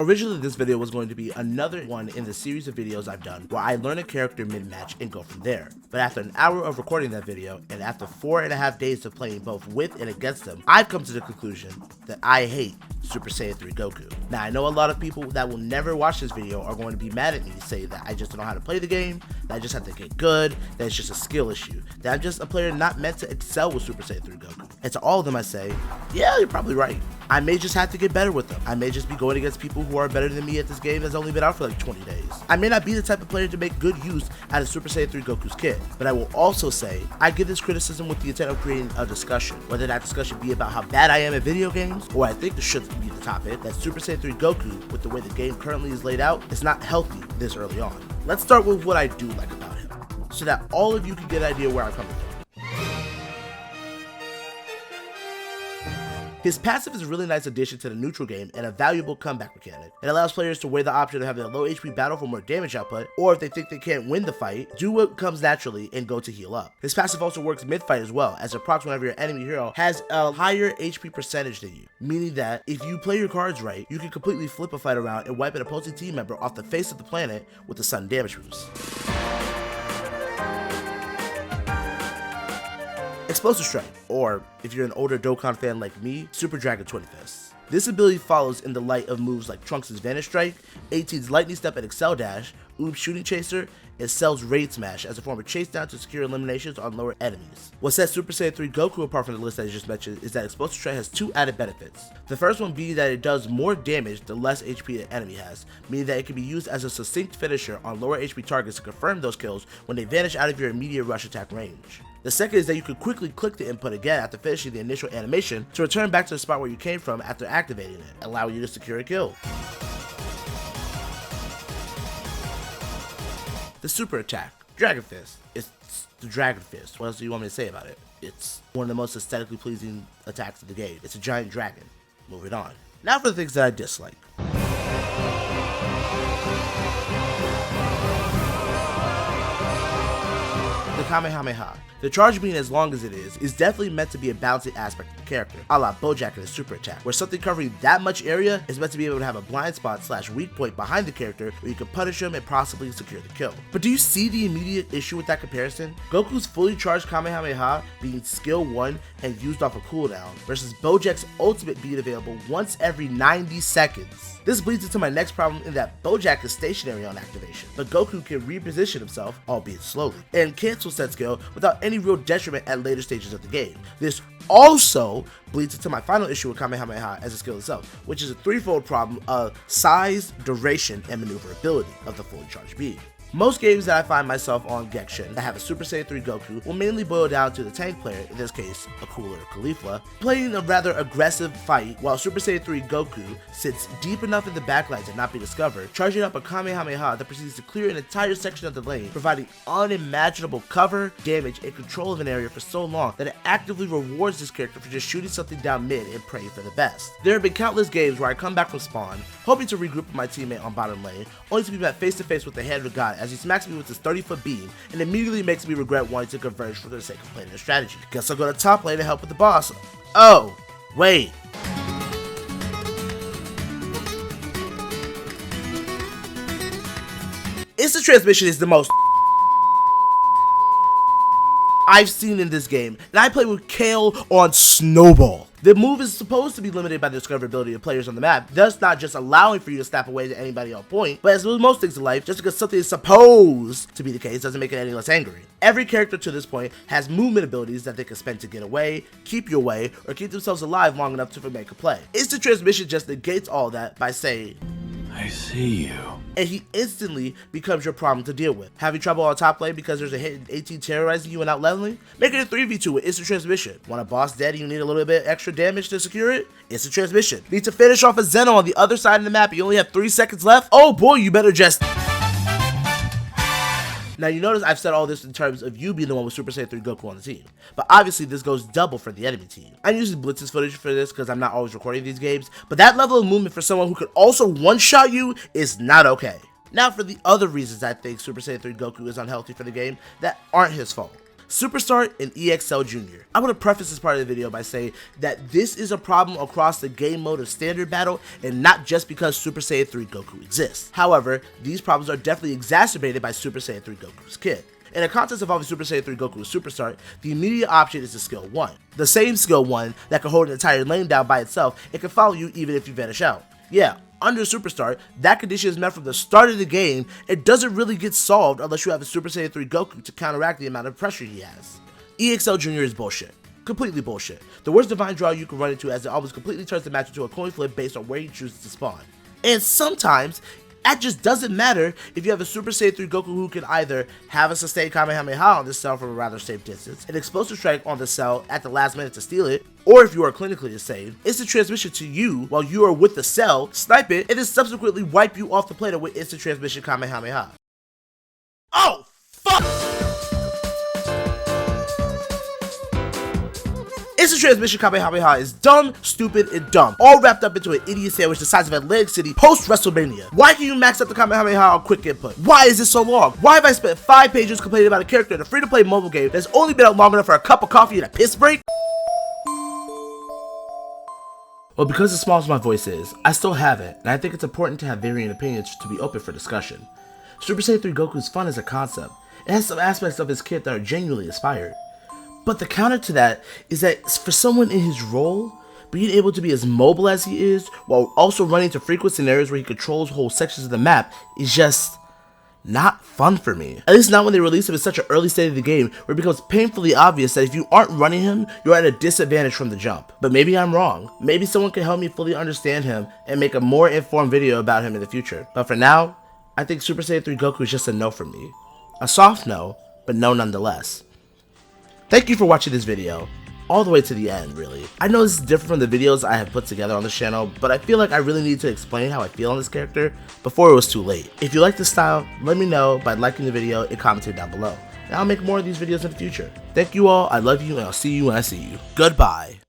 Originally, this video was going to be another one in the series of videos I've done where I learn a character mid-match and go from there. But after an hour of recording that video, and after 4.5 days of playing both with and against them, I've come to the conclusion that I hate Super Saiyan 3 Goku. Now, I know a lot of people that will never watch this video are going to be mad at me, say that I just don't know how to play the game, that I just have to get good, that it's just a skill issue, that I'm just a player not meant to excel with Super Saiyan 3 Goku. And to all of them I say, yeah, you're probably right. I may just have to get better with them. I may just be going against people who are better than me at this game that's only been out for like 20 days. I may not be the type of player to make good use out of Super Saiyan 3 Goku's kit, but I will also say, I give this criticism with the intent of creating a discussion, whether that discussion be about how bad I am at video games, or I think this should be the topic, that Super Saiyan 3 Goku, with the way the game currently is laid out, is not healthy this early on. Let's start with what I do like about him, so that all of you can get an idea where I'm coming from. His passive is a really nice addition to the neutral game and a valuable comeback mechanic. It allows players to weigh the option of having a low HP battle for more damage output, or if they think they can't win the fight, do what comes naturally and go to heal up. His passive also works mid-fight as well, as it procs whenever your enemy hero has a higher HP percentage than you, meaning that if you play your cards right, you can completely flip a fight around and wipe an opposing team member off the face of the planet with a sudden damage boost. Explosive Strike, or if you're an older Dokkan fan like me, Super Dragon 20 Fists. This ability follows in the light of moves like Trunks' Vanish Strike, 18's Lightning Step and Excel Dash, Oom's Shooting Chaser, and Cell's Raid Smash as a form of chase down to secure eliminations on lower enemies. What sets Super Saiyan 3 Goku apart from the list that I just mentioned is that Explosive Strike has two added benefits. The first one being that it does more damage the less HP the enemy has, meaning that it can be used as a succinct finisher on lower HP targets to confirm those kills when they vanish out of your immediate rush attack range. The second is that you can quickly click the input again after finishing the initial animation to return back to the spot where you came from after activating it, allowing you to secure a kill. The super attack, Dragon Fist. It's the Dragon Fist. What else do you want me to say about it? It's one of the most aesthetically pleasing attacks of the game. It's a giant dragon. Moving on. Now for the things that I dislike. The Kamehameha. The charge being as long as it is definitely meant to be a balancing aspect of the character, a la Bojack in his super attack, where something covering that much area is meant to be able to have a blind spot / weak point behind the character where you can punish him and possibly secure the kill. But do you see the immediate issue with that comparison? Goku's fully charged Kamehameha being skill 1 and used off a cooldown, versus Bojack's ultimate being available once every 90 seconds. This bleeds into my next problem in that Bojack is stationary on activation, but Goku can reposition himself, albeit slowly, and cancel said skill without any real detriment at later stages of the game. This also bleeds into my final issue with Kamehameha as a skill itself, which is a threefold problem of size, duration, and maneuverability of the fully charged being. Most games that I find myself on Genshin that have a Super Saiyan 3 Goku will mainly boil down to the tank player, in this case a cooler Caulifla, playing a rather aggressive fight while Super Saiyan 3 Goku sits deep enough in the backline to not be discovered, charging up a Kamehameha that proceeds to clear an entire section of the lane, providing unimaginable cover, damage, and control of an area for so long that it actively rewards this character for just shooting something down mid and praying for the best. There have been countless games where I come back from spawn, hoping to regroup with my teammate on bottom lane, only to be met face to face with the hand of God as he smacks me with his 30-foot beam and immediately makes me regret wanting to converge for the sake of playing a strategy. Guess I'll go to top lane to help with the boss. Oh, wait. Instant transmission is the most I've seen in this game, and I play with Kale on Snowball. The move is supposed to be limited by the discoverability of players on the map, thus not just allowing for you to snap away to anybody on point, but as with most things in life, just because something is supposed to be the case doesn't make it any less angry. Every character to this point has movement abilities that they can spend to get away, keep you away, or keep themselves alive long enough to make a play. Instant transmission just negates all that by saying, I see you. And he instantly becomes your problem to deal with. Having trouble on top lane because there's a hit 18 terrorizing you and out leveling? Make it a 3v2 with instant transmission. Want a boss dead and you need a little bit extra damage to secure it? Instant transmission. Need to finish off a Zeno on the other side of the map, you only have 3 seconds left? Oh boy, you better just... Now you notice I've said all this in terms of you being the one with Super Saiyan 3 Goku on the team, but obviously this goes double for the enemy team. I'm using Blitz's footage for this because I'm not always recording these games, but that level of movement for someone who could also one-shot you is not okay. Now for the other reasons I think Super Saiyan 3 Goku is unhealthy for the game that aren't his fault. Superstar and EXL Jr. I want to preface this part of the video by saying that this is a problem across the game mode of standard battle and not just because Super Saiyan 3 Goku exists. However, these problems are definitely exacerbated by Super Saiyan 3 Goku's kit. In a contest involving Super Saiyan 3 Goku with Superstar, the immediate option is the skill 1. The same skill 1 that can hold an entire lane down by itself and can follow you even if you vanish out. Yeah, under Superstar, that condition is met from the start of the game. It doesn't really get solved unless you have a Super Saiyan 3 Goku to counteract the amount of pressure he has. EXL Jr. is bullshit. Completely bullshit. The worst divine draw you can run into, as it almost completely turns the match into a coin flip based on where he chooses to spawn. And sometimes, that just doesn't matter if you have a Super Saiyan 3 Goku who can either have a sustained Kamehameha on the cell from a rather safe distance, an explosive strike on the cell at the last minute to steal it, or if you are clinically insane, instant transmission to you while you are with the cell, snipe it, and then subsequently wipe you off the planet with instant transmission Kamehameha. Oh, fuck! Instant transmission Kamehameha is dumb, stupid, and dumb, all wrapped up into an idiot sandwich the size of Atlantic City post-WrestleMania. Why can you max out the Kamehameha on quick input? Why is this so long? Why have I spent 5 pages complaining about a character in a free-to-play mobile game that's only been out long enough for a cup of coffee and a piss break? Well, because as small as my voice is, I still have it, and I think it's important to have varying opinions to be open for discussion. Super Saiyan 3 Goku is fun as a concept. It has some aspects of his kit that are genuinely inspired. But the counter to that is that for someone in his role, being able to be as mobile as he is, while also running to frequent scenarios where he controls whole sections of the map, is just not fun for me. At least not when they release him in such an early state of the game, where it becomes painfully obvious that if you aren't running him, you're at a disadvantage from the jump. But maybe I'm wrong. Maybe someone can help me fully understand him and make a more informed video about him in the future. But for now, I think Super Saiyan 3 Goku is just a no from me. A soft no, but no nonetheless. Thank you for watching this video, all the way to the end, really. I know this is different from the videos I have put together on this channel, but I feel like I really need to explain how I feel on this character before it was too late. If you like this style, let me know by liking the video and commenting down below. And I'll make more of these videos in the future. Thank you all, I love you, and I'll see you when I see you. Goodbye.